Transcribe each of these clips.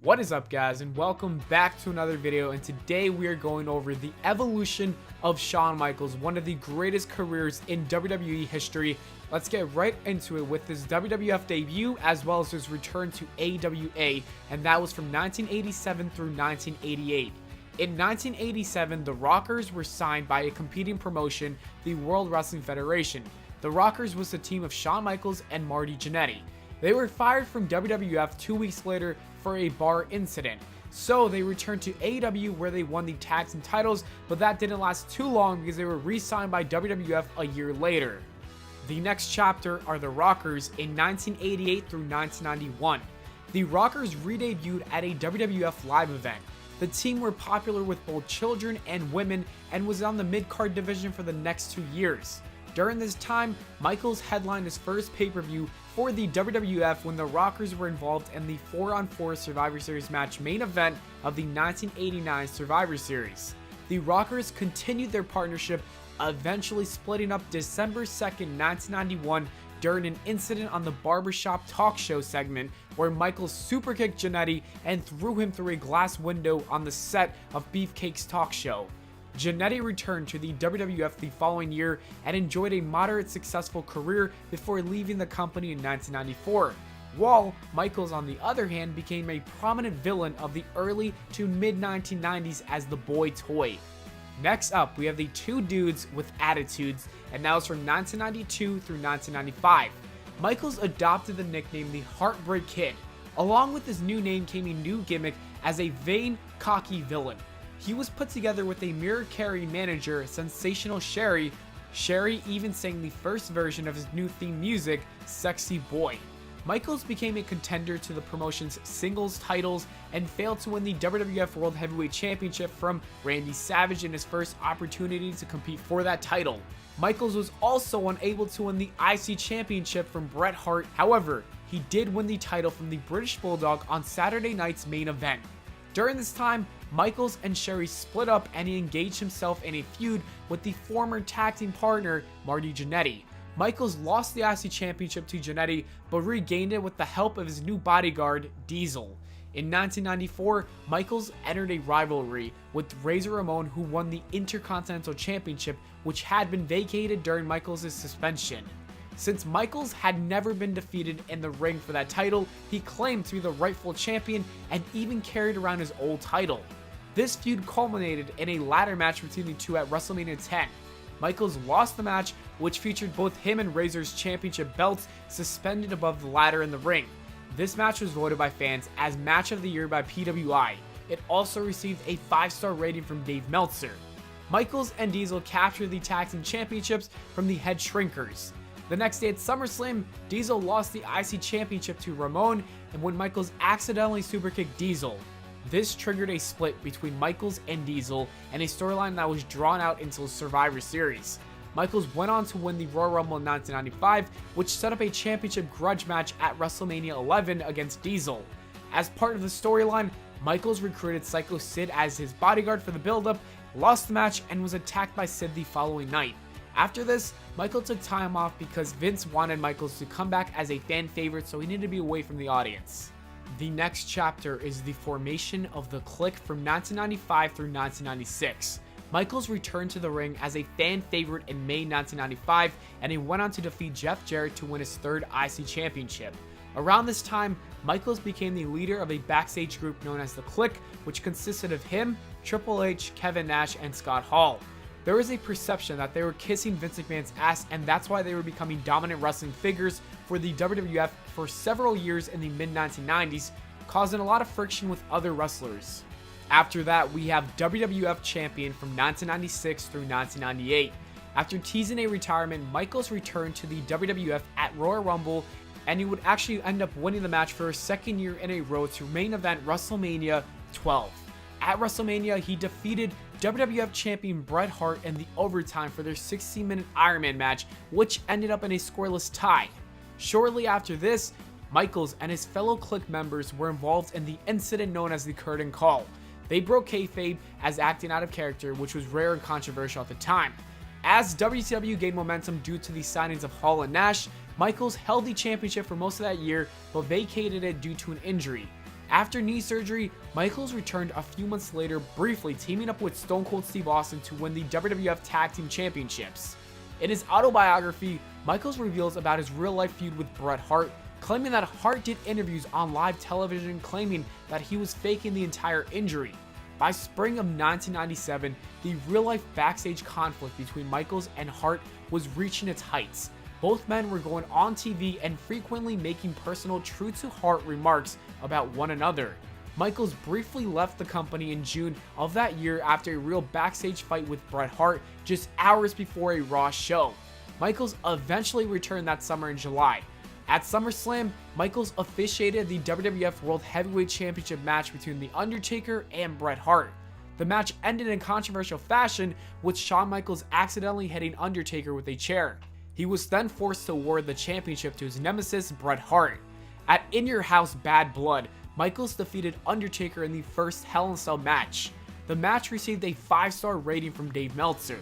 What is up, guys, and welcome back to another video. And today we are going over the evolution of Shawn Michaels, one of the greatest careers in WWE history. Let's get right into it with his WWF debut as well as his return to AWA, and that was from 1987 through 1988. In 1987, the Rockers were signed by a competing promotion, the World Wrestling Federation. The Rockers was a team of Shawn Michaels and Marty Jannetty. They were fired from WWF 2 weeks later for a bar incident, so they returned to AEW where they won the tag team titles, but that didn't last too long because they were re-signed by WWF a year later. The next chapter are the Rockers in 1988 through 1991. The Rockers re-debuted at a WWF live event. The team were popular with both children and women and was on the mid-card division for the next 2 years. During this time, Michaels headlined his first pay-per-view for the WWF when the Rockers were involved in the 4-on-4 Survivor Series match main event of the 1989 Survivor Series. The Rockers continued their partnership, eventually splitting up December 2nd, 1991 during an incident on the Barbershop Talk Show segment where Michaels superkicked Jannetty and threw him through a glass window on the set of Beefcake's talk show. Jannetty returned to the WWF the following year and enjoyed a moderate successful career before leaving the company in 1994, while Michaels on the other hand became a prominent villain of the early to mid-1990s as the Boy Toy. Next up, we have the two dudes with attitudes, and that was from 1992 through 1995. Michaels adopted the nickname the Heartbreak Kid. Along with his new name came a new gimmick as a vain, cocky villain. He was put together with a mirror carry manager, Sensational Sherry. Sherry even sang the first version of his new theme music, Sexy Boy. Michaels became a contender to the promotion's singles titles and failed to win the WWF World Heavyweight Championship from Randy Savage in his first opportunity to compete for that title. Michaels was also unable to win the IC Championship from Bret Hart. However, he did win the title from the British Bulldog on Saturday night's main event. During this time, Michaels and Sherry split up and he engaged himself in a feud with the former tag team partner, Marty Jannetty. Michaels lost the IC Championship to Jannetty, but regained it with the help of his new bodyguard, Diesel. In 1994, Michaels entered a rivalry with Razor Ramon, who won the Intercontinental Championship, which had been vacated during Michaels' suspension. Since Michaels had never been defeated in the ring for that title, he claimed to be the rightful champion and even carried around his old title. This feud culminated in a ladder match between the two at WrestleMania 10. Michaels lost the match, which featured both him and Razor's championship belts suspended above the ladder in the ring. This match was voted by fans as Match of the Year by PWI. It also received a 5-star rating from Dave Meltzer. Michaels and Diesel captured the tag team championships from the Head Shrinkers. The next day at SummerSlam, Diesel lost the IC Championship to Ramon, and when Michaels accidentally superkicked Diesel. This triggered a split between Michaels and Diesel and a storyline that was drawn out until Survivor Series. Michaels went on to win the Royal Rumble in 1995, which set up a championship grudge match at WrestleMania 11 against Diesel. As part of the storyline, Michaels recruited Psycho Sid as his bodyguard for the build-up, lost the match, and was attacked by Sid the following night. After this, Michael took time off because Vince wanted Michaels to come back as a fan favorite, so he needed to be away from the audience. The next chapter is the formation of the Clique from 1995 through 1996. Michaels returned to the ring as a fan favorite in May 1995, and he went on to defeat Jeff Jarrett to win his third IC Championship. Around this time, Michaels became the leader of a backstage group known as the Clique, which consisted of him, Triple H, Kevin Nash, and Scott Hall. There was a perception that they were kissing Vince McMahon's ass, and that's why they were becoming dominant wrestling figures for the WWF for several years in the mid-1990s, causing a lot of friction with other wrestlers. After that, we have WWF Champion from 1996 through 1998. After teasing a retirement, Michaels returned to the WWF at Royal Rumble, and he would actually end up winning the match for a second year in a row to main event WrestleMania 12. At WrestleMania, he defeated WWF Champion Bret Hart in the overtime for their 16-minute Iron Man match, which ended up in a scoreless tie. Shortly after this, Michaels and his fellow Clique members were involved in the incident known as the Curtain Call. They broke kayfabe as acting out of character, which was rare and controversial at the time. As WCW gained momentum due to the signings of Hall and Nash, Michaels held the championship for most of that year, but vacated it due to an injury. After knee surgery, Michaels returned a few months later, briefly teaming up with Stone Cold Steve Austin to win the WWF Tag Team Championships. In his autobiography, Michaels reveals about his real-life feud with Bret Hart, claiming that Hart did interviews on live television claiming that he was faking the entire injury. By spring of 1997, the real-life backstage conflict between Michaels and Hart was reaching its heights. Both men were going on TV and frequently making personal true-to-heart remarks about one another. Michaels briefly left the company in June of that year after a real backstage fight with Bret Hart just hours before a Raw show. Michaels eventually returned that summer in July. At SummerSlam, Michaels officiated the WWF World Heavyweight Championship match between The Undertaker and Bret Hart. The match ended in controversial fashion, with Shawn Michaels accidentally hitting Undertaker with a chair. He was then forced to award the championship to his nemesis, Bret Hart. At In Your House Bad Blood, Michaels defeated Undertaker in the first Hell in a Cell match. The match received a 5-star rating from Dave Meltzer.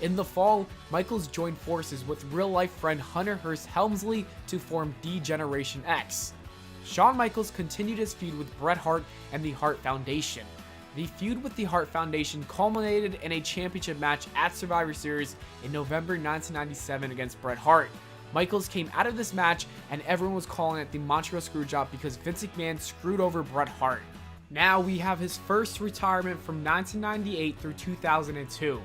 In the fall, Michaels joined forces with real-life friend Hunter Hearst Helmsley to form D-Generation X. Shawn Michaels continued his feud with Bret Hart and the Hart Foundation. The feud with the Hart Foundation culminated in a championship match at Survivor Series in November 1997 against Bret Hart. Michaels came out of this match and everyone was calling it the Montreal Screwjob because Vince McMahon screwed over Bret Hart. Now we have his first retirement from 1998 through 2002.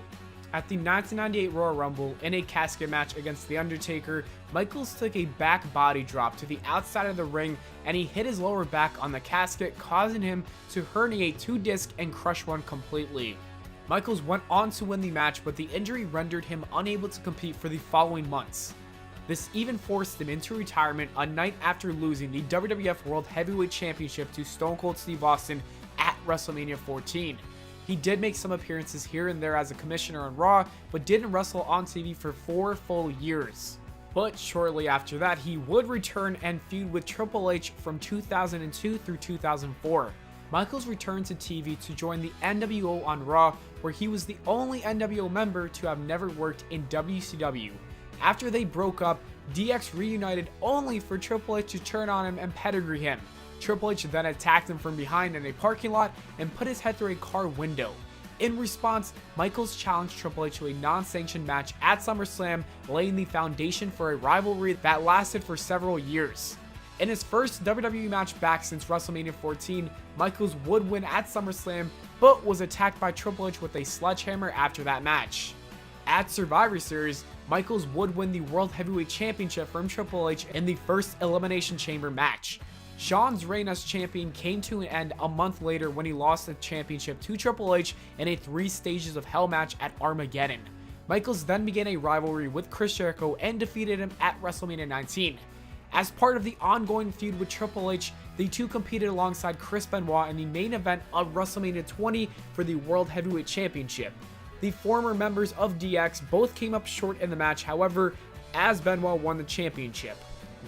At the 1998 Royal Rumble, in a casket match against The Undertaker, Michaels took a back body drop to the outside of the ring and he hit his lower back on the casket, causing him to herniate 2 discs and crush one completely. Michaels went on to win the match, but the injury rendered him unable to compete for the following months. This even forced him into retirement a night after losing the WWF World Heavyweight Championship to Stone Cold Steve Austin at WrestleMania 14. He did make some appearances here and there as a commissioner on Raw, but didn't wrestle on TV for 4 full years. But shortly after that, he would return and feud with Triple H from 2002 through 2004. Michaels returned to TV to join the NWO on Raw, where he was the only NWO member to have never worked in WCW. After they broke up, DX reunited only for Triple H to turn on him and pedigree him. Triple H then attacked him from behind in a parking lot and put his head through a car window. In response, Michaels challenged Triple H to a non-sanctioned match at SummerSlam, laying the foundation for a rivalry that lasted for several years. In his first WWE match back since WrestleMania 14, Michaels would win at SummerSlam, but was attacked by Triple H with a sledgehammer after that match. At Survivor Series, Michaels would win the World Heavyweight Championship from Triple H in the first Elimination Chamber match. Shawn's reign as champion came to an end a month later when he lost the championship to Triple H in a 3 Stages of Hell match at Armageddon. Michaels then began a rivalry with Chris Jericho and defeated him at WrestleMania 19. As part of the ongoing feud with Triple H, the two competed alongside Chris Benoit in the main event of WrestleMania 20 for the World Heavyweight Championship. The former members of DX both came up short in the match, however, as Benoit won the championship.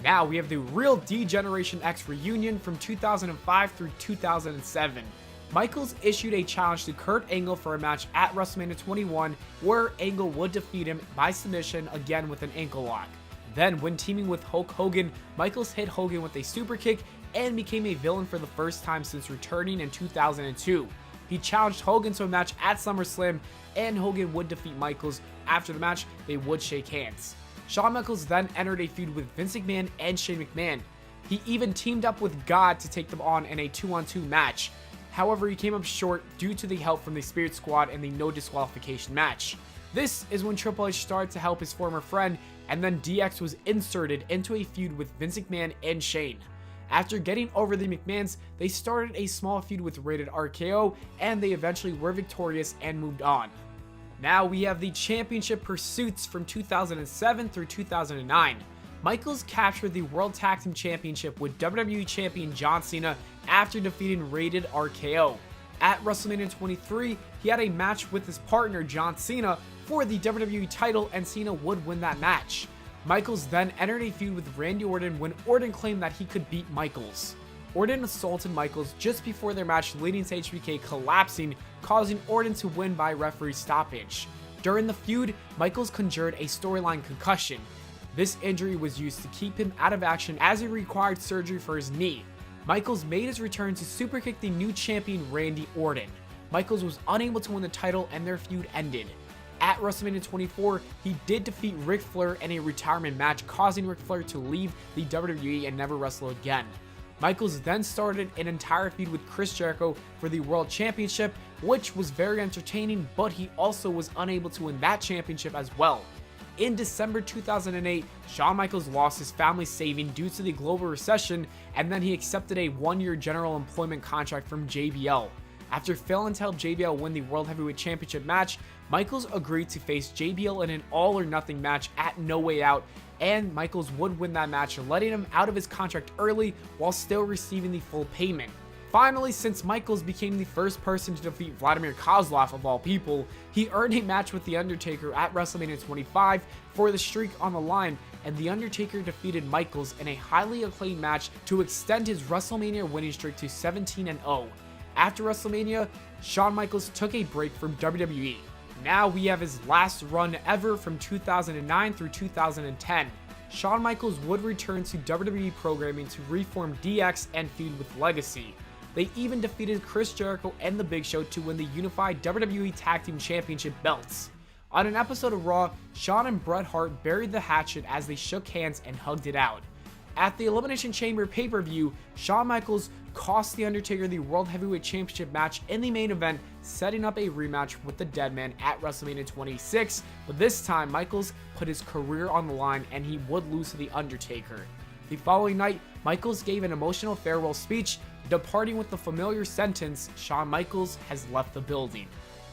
Now we have the real D-Generation X reunion from 2005 through 2007. Michaels issued a challenge to Kurt Angle for a match at WrestleMania 21, where Angle would defeat him by submission again with an ankle lock. Then, when teaming with Hulk Hogan, Michaels hit Hogan with a super kick and became a villain for the first time since returning in 2002. He challenged Hogan to a match at SummerSlam, and Hogan would defeat Michaels. After the match, they would shake hands. Shawn Michaels then entered a feud with Vince McMahon and Shane McMahon. He even teamed up with God to take them on in a 2-on-2 match. However, he came up short due to the help from the Spirit Squad in the no disqualification match. This is when Triple H started to help his former friend, and then DX was inserted into a feud with Vince McMahon and Shane. After getting over the McMahons, they started a small feud with Rated RKO, and they eventually were victorious and moved on. Now we have the championship pursuits from 2007 through 2009. Michaels captured the World Tag Team Championship with WWE Champion John Cena after defeating Rated RKO. At WrestleMania 23, he had a match with his partner John Cena for the WWE title, and Cena would win that match. Michaels then entered a feud with Randy Orton when Orton claimed that he could beat Michaels. Orton assaulted Michaels just before their match, leading to HBK collapsing, causing Orton to win by referee stoppage. During the feud, Michaels conjured a storyline concussion. This injury was used to keep him out of action as he required surgery for his knee. Michaels made his return to superkick the new champion Randy Orton. Michaels was unable to win the title and their feud ended. At WrestleMania 24, he did defeat Ric Flair in a retirement match, causing Ric Flair to leave the WWE and never wrestle again. Michaels then started an entire feud with Chris Jericho for the World Championship, which was very entertaining, but he also was unable to win that championship as well. In December 2008, Shawn Michaels lost his family savings due to the global recession, and then he accepted a one-year general employment contract from JBL. After failing to help JBL win the World Heavyweight Championship match, Michaels agreed to face JBL in an all-or-nothing match at No Way Out, and Michaels would win that match, letting him out of his contract early while still receiving the full payment. Finally, since Michaels became the first person to defeat Vladimir Kozlov of all people, he earned a match with The Undertaker at WrestleMania 25 for the streak on the line, and The Undertaker defeated Michaels in a highly acclaimed match to extend his WrestleMania winning streak to 17-0. After WrestleMania, Shawn Michaels took a break from WWE. Now we have his last run ever from 2009 through 2010. Shawn Michaels would return to WWE programming to reform DX and feud with Legacy. They even defeated Chris Jericho and The Big Show to win the unified WWE Tag Team Championship belts. On an episode of Raw, Shawn and Bret Hart buried the hatchet as they shook hands and hugged it out. At the Elimination Chamber pay-per-view, Shawn Michaels cost The Undertaker the World Heavyweight Championship match in the main event, setting up a rematch with the Deadman at WrestleMania 26, but this time Michaels put his career on the line and he would lose to The Undertaker. The following night, Michaels gave an emotional farewell speech, departing with the familiar sentence, "Shawn Michaels has left the building."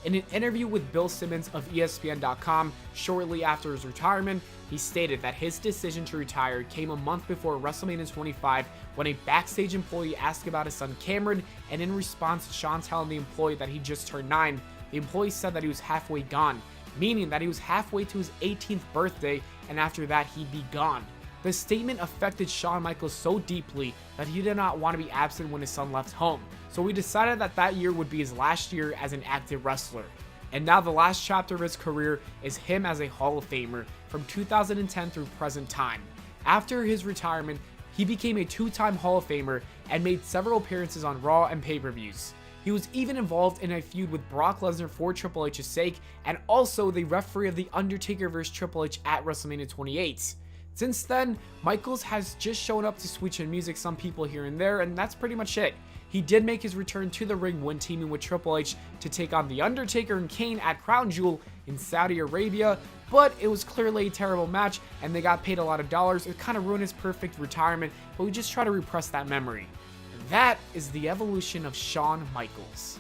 In an interview with Bill Simmons of ESPN.com shortly after his retirement, he stated that his decision to retire came a month before WrestleMania 25 when a backstage employee asked about his son Cameron, and in response to Shawn telling the employee that he just turned 9, the employee said that he was halfway gone, meaning that he was halfway to his 18th birthday and after that he'd be gone. The statement affected Shawn Michaels so deeply that he did not want to be absent when his son left home, so he decided that that year would be his last year as an active wrestler. And now the last chapter of his career is him as a Hall of Famer from 2010 through present time. After his retirement, he became a 2-time Hall of Famer and made several appearances on Raw and pay-per-views. He was even involved in a feud with Brock Lesnar for Triple H's sake, and also the referee of The Undertaker vs Triple H at WrestleMania 28. Since then, Michaels has just shown up to Sweet Chin Music some people here and there, and that's pretty much it. He did make his return to the ring when teaming with Triple H to take on The Undertaker and Kane at Crown Jewel in Saudi Arabia, but it was clearly a terrible match and they got paid a lot of dollars. It kind of ruined his perfect retirement, but we just try to repress that memory. And that is the evolution of Shawn Michaels.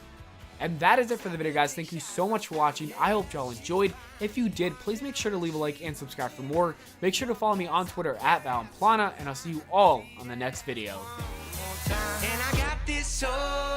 And that is it for the video, guys. Thank you so much for watching. I hope y'all enjoyed. If you did, please make sure to leave a like and subscribe for more. Make sure to follow me on Twitter at Valenplana, and I'll see you all on the next video. And I got this soul.